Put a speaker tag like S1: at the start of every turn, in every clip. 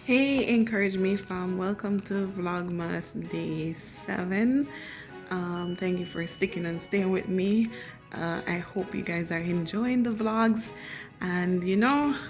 S1: Hey, NcourageMe Fam, welcome to VLOGMAS Day 7. Thank you for sticking and staying with me. I hope you guys are enjoying the vlogs, and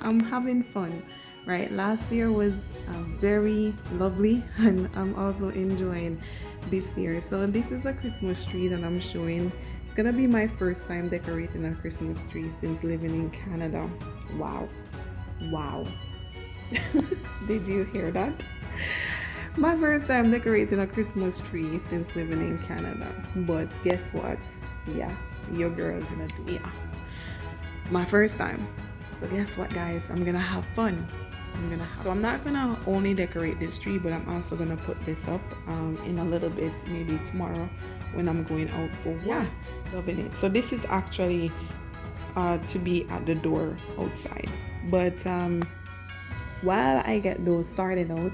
S1: I'm having fun, right? Last year was very lovely, and I'm also enjoying this year. So this is a Christmas tree that I'm showing. It's gonna be my first time decorating a Christmas tree since living in Canada. Wow. Did you hear that? My first time decorating a Christmas tree since living in Canada. But guess what? Yeah, your girl's gonna do it. Yeah. It's my first time. So guess what, guys? I'm gonna have fun. So I'm not gonna only decorate this tree, but I'm also gonna put this up in a little bit, maybe tomorrow when I'm going out for work. Yeah, loving it. So this is actually to be at the door outside. But while I get those started out,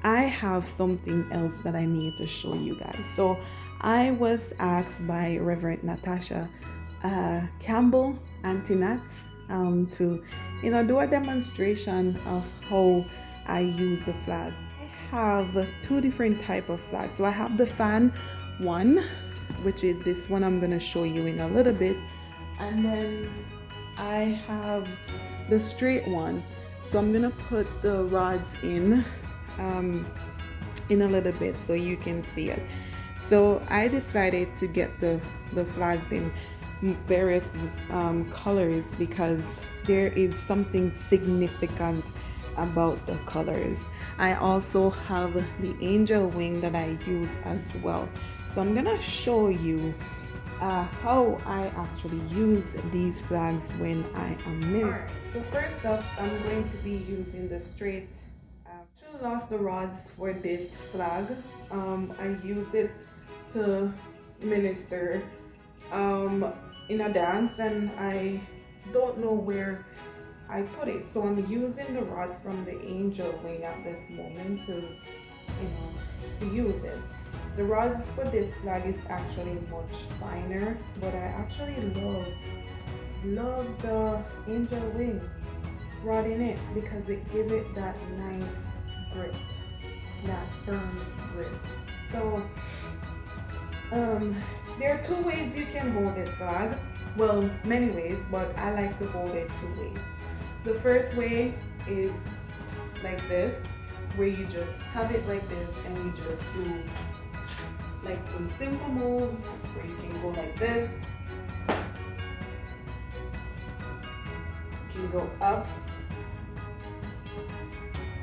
S1: I have something else that I need to show you guys. So I was asked by Reverend Natasha Campbell Antinats to do a demonstration of how I use the flags. I have two different type of flags. So I have the fan one, which is this one I'm gonna show you in a little bit, and then I have the straight one. So I'm gonna put the rods in a little bit so you can see it. So I decided to get the flags in various colors because there is something significant about the colors. I also have the angel wing that I use as well. So I'm gonna show you how I actually use these flags when I am ministering. So first up, I'm going to be using the straight. I lost the rods for this flag. I used it to minister in a dance, and I don't know where I put it. So I'm using the rods from the angel wing at this moment to use it. The rods for this flag is actually much finer, but I actually love the angel wing rod in it because it gives it that nice grip, that firm grip. So there are two ways you can hold this flag. Well, many ways, but I like to hold it two ways. The first way is like this, where you just have it like this and you just do like some simple moves where you can go like this, you can go up,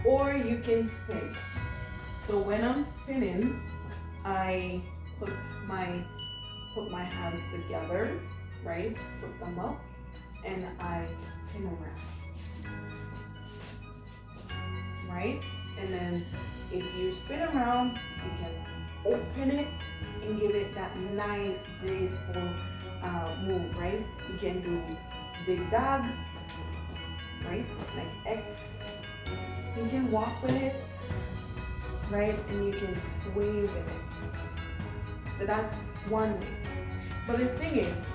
S1: or you can spin. So when I'm spinning, I put my hands together, right? Put them up, and I spin around, right? And then if you spin around, you can open it and give it that nice graceful move, right? You can do zigzag, right? Like X. You can walk with it, right? And you can sway with it. So that's one way. But the thing is,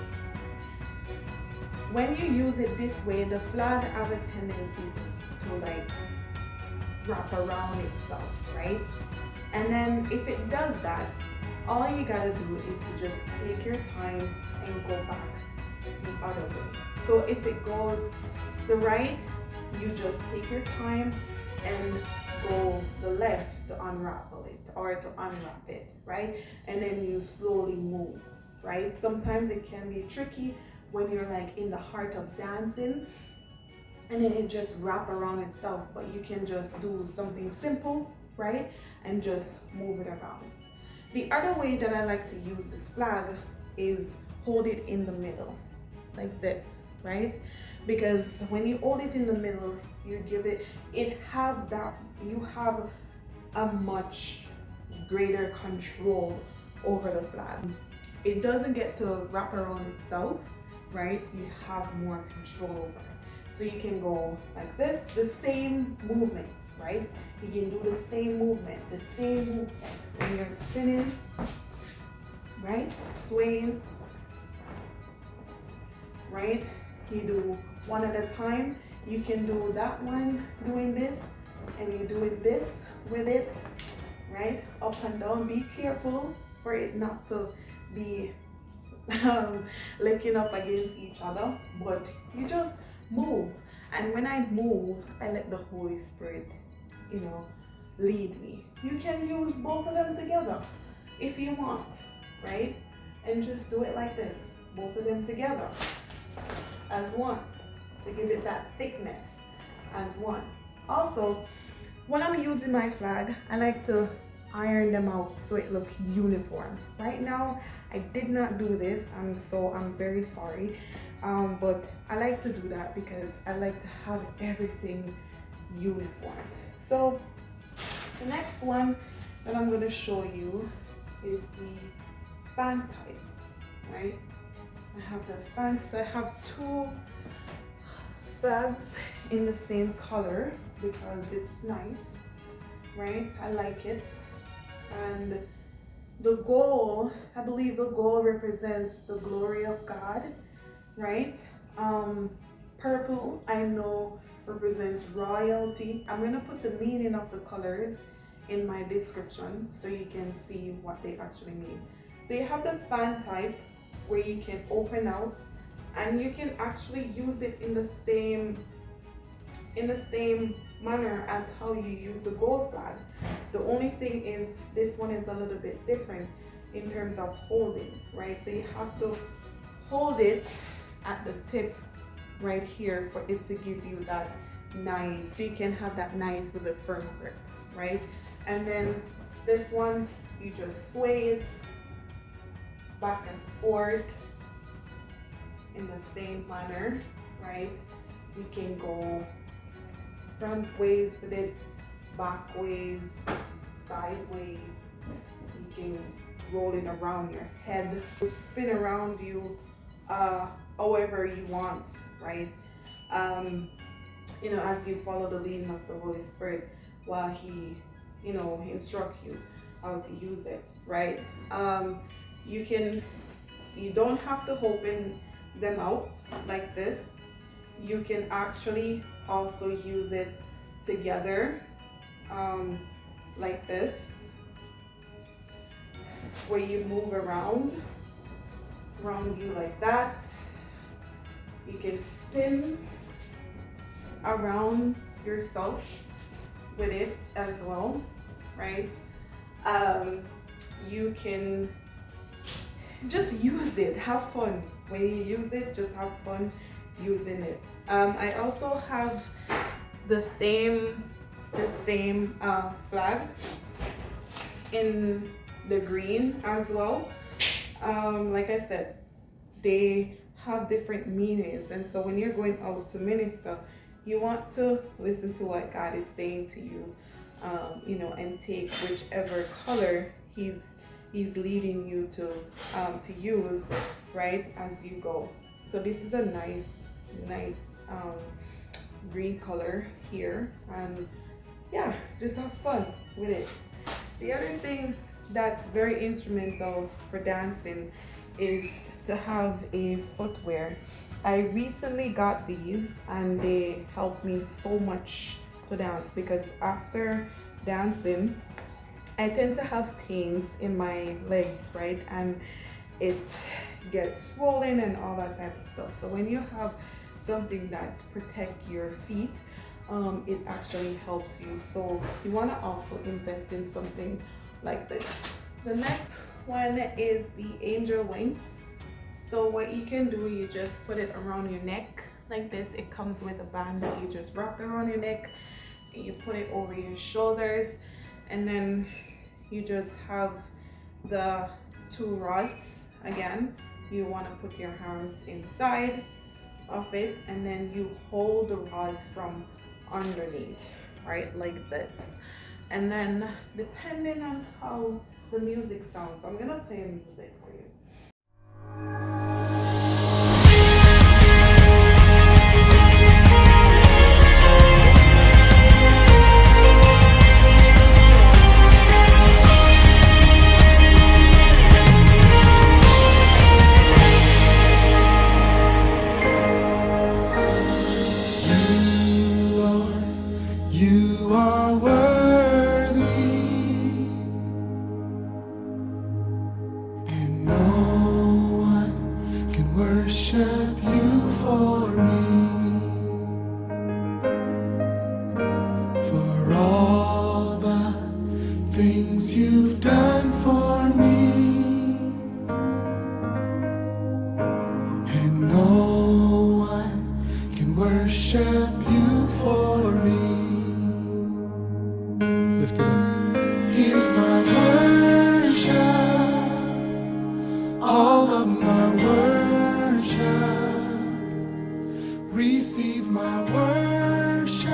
S1: when you use it this way, the flag have a tendency to like wrap around itself, right? And then if it does that, all you gotta do is to just take your time and go back the other way. So if it goes the right, you just take your time and go the left to unravel it or to unwrap it, right? And then you slowly move, right? Sometimes it can be tricky when you're like in the heart of dancing and then it just wrap around itself, but you can just do something simple, right? And just move it around. The other way that I like to use this flag is hold it in the middle, like this, right? Because when you hold it in the middle, you have a much greater control over the flag. It doesn't get to wrap around itself, right? You have more control over it. So you can go like this, the same movements, right? You can do the same movement when you're spinning, right? Swaying, right? You do one at a time. You can do that one doing this, and you're doing this with it, right? Up and down. Be careful for it not to be licking up against each other, but you just move. And when I move, I let the Holy Spirit, lead me. You can use both of them together if you want, right? And just do it like this, both of them together as one, to give it that thickness as one. Also, when I'm using my flag, I like to iron them out so it looks uniform. Right now, I did not do this, so I'm very sorry. But I like to do that because I like to have everything uniform. So the next one that I'm going to show you is the fan type, right? I have the fan, so I have two flags in the same color because it's nice, right? I like it. And the gold, I believe the gold represents the glory of God, right? Purple, I know, represents royalty. I'm going to put the meaning of the colors in my description so you can see what they actually mean. So you have the fan type where you can open out, and you can actually use it in the same manner as how you use the gold flag. The only thing is this one is a little bit different in terms of holding, right? So you have to hold it at the tip right here for it to give you that nice, so you can have that nice with a firm grip, right? And then this one, you just sway it back and forth in the same manner, right? You can go front ways with it, back ways, sideways. You can roll it around your head, spin around you however you want, right? As you follow the leading of the Holy Spirit while He, instruct you how to use it, right? You don't have to open them out like this. You can actually also use it together like this, where you move around you like that. You can spin around yourself with it as well, right? You can just use it, have fun. When you use it, just have fun using it. I also have the same flag in the green as well. Like I said, they have different meanings, and so when you're going out to minister, you want to listen to what God is saying to you, and take whichever color He's leading you to use, right, as you go. So this is a nice green color here, and yeah, just have fun with it. The other thing that's very instrumental for dancing is to have a footwear. I recently got these and they helped me so much to dance, because after dancing I tend to have pains in my legs, right? And it gets swollen and all that type of stuff. So when you have something that protects your feet, it actually helps you. So you want to also invest in something like this. The next one is the angel wing. So what you can do, you just put it around your neck like this. It comes with a band that you just wrap around your neck, and you put it over your shoulders, and then you just have the two rods. Again, you want to put your arms inside of it, and then you hold the rods from underneath, right, like this. And then depending on how the music sounds, I'm gonna play music for you.
S2: You are worthy, and no one can worship you for me. For all the things you've done for me, and no one can worship you for me. Lift it up. Here's my worship, all of my worship. Receive my worship,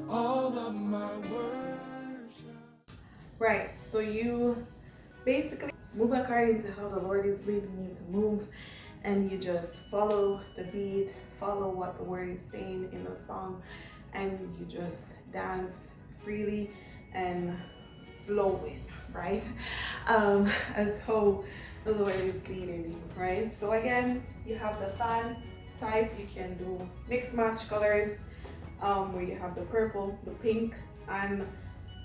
S2: all of my worship.
S1: Right, so you basically move according to how the Lord is leading you to move, and you just follow the beat, follow what the word is saying in the song, and you just dance freely and flowing, right? As how the Lord is leading you, right? So again, you have the fan type. You can do mix match colors, where you have the purple, the pink, and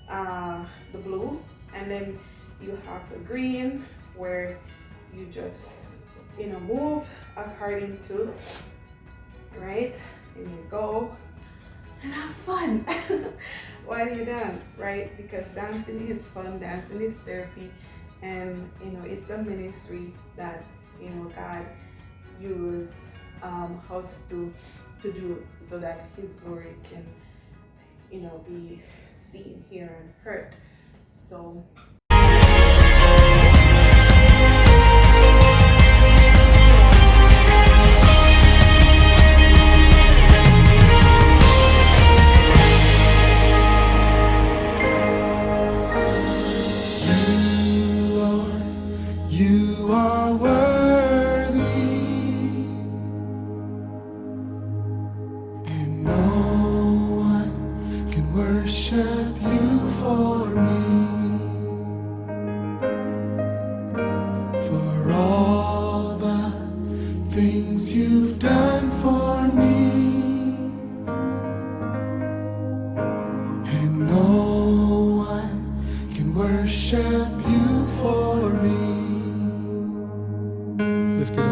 S1: the blue, and then you have the green, where you just move according to, right? And you go and have fun while you dance, right? Because dancing is fun, dancing is therapy, and it's a ministry that God uses us to do, so that His glory can be seen here and heard. So
S2: You are worthy, and no one can worship you for me. For all the things you've done for me, and no one can worship you for me. Lift it up.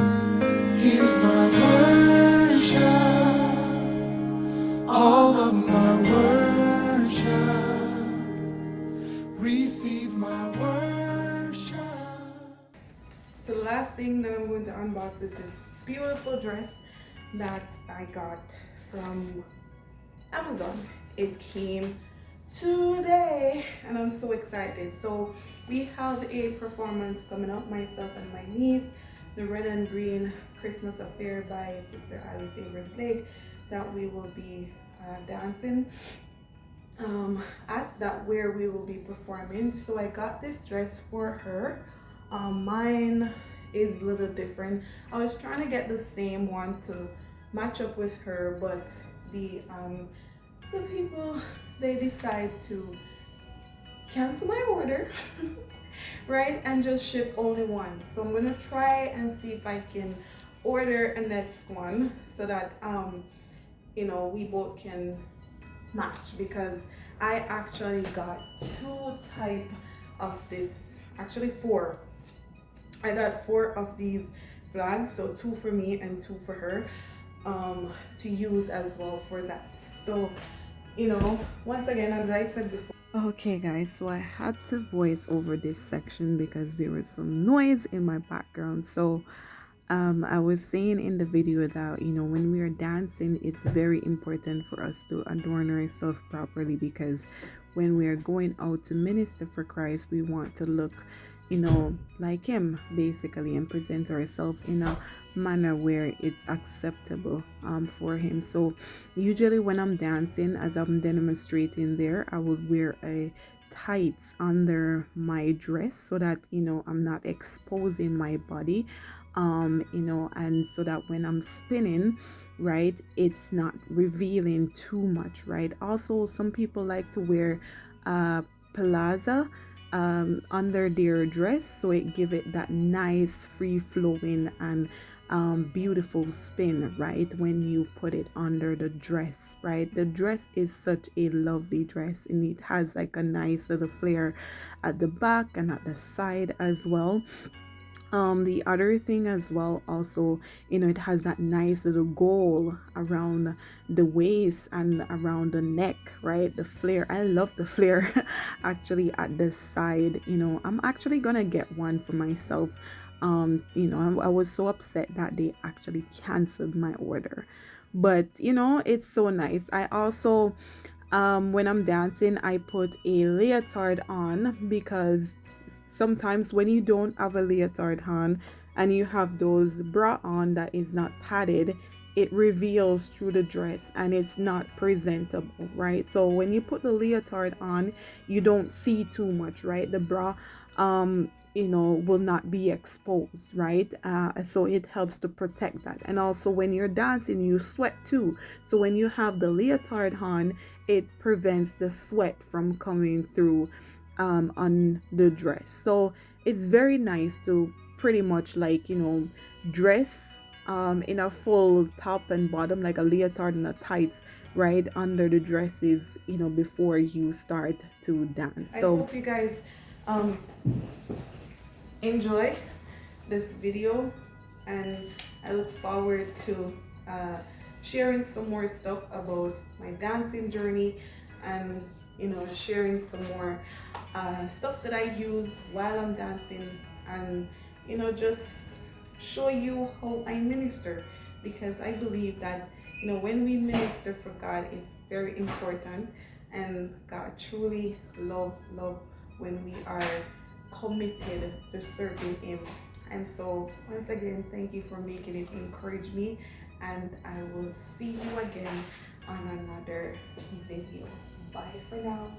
S2: Here's my worship, all of my worship. Receive my worship.
S1: so the last thing that I'm going to unbox is this beautiful dress that I got from Amazon. It came today and I'm so excited. So we have a performance coming up, myself and my niece, the Red and Green Christmas Affair by Sister Ali Favorite Blake, that we will be dancing at, that where we will be performing. So I got this dress for her. Mine is a little different. I was trying to get the same one to match up with her, but the people, they decide to cancel my order right, and just ship only one. So I'm gonna try and see if I can order a next one, so that we both can match, because I actually got two type of this, actually four. I got 4 of these flags, so 2 for me and 2 for her, to use as well for that. So once again, as I said before. Okay guys, so I had to voice over this section because there was some noise in my background. So I was saying in the video that when we are dancing, it's very important for us to adorn ourselves properly, because when we are going out to minister for Christ, we want to look like Him basically, and present ourselves in a manner where it's acceptable for Him. So usually when I'm dancing, as I'm demonstrating there, I would wear a tights under my dress, so that I'm not exposing my body, and so that when I'm spinning, right, it's not revealing too much, right? Also, some people like to wear palazzo under their dress, so it give it that nice free flowing and beautiful spin, right, when you put it under the dress, right? The dress is such a lovely dress, and it has like a nice little flare at the back and at the side as well. The other thing as well, also, it has that nice little goal around the waist and around the neck, right? The flare, I love the flare actually at the side. I'm actually gonna get one for myself. I was so upset that they actually canceled my order, but it's so nice. I also, when I'm dancing, I put a leotard on, because sometimes when you don't have a leotard on and you have those bra on that is not padded, it reveals through the dress and it's not presentable, right? So when you put the leotard on, you don't see too much, right? The bra will not be exposed, right? So it helps to protect that. And also when you're dancing, you sweat too, so when you have the leotard on, it prevents the sweat from coming through on the dress. So it's very nice to pretty much dress in a full top and bottom, like a leotard and a tights, right under the dresses, before you start to dance. So I hope you guys enjoy this video, and I look forward to sharing some more stuff about my dancing journey, and sharing some more stuff that I use while I'm dancing, and just show you how I minister, because I believe that when we minister for God, it's very important, and God truly love when we are committed to serving Him. And so once again, thank you for making it encourage me, and I will see you again on another video. Bye for now.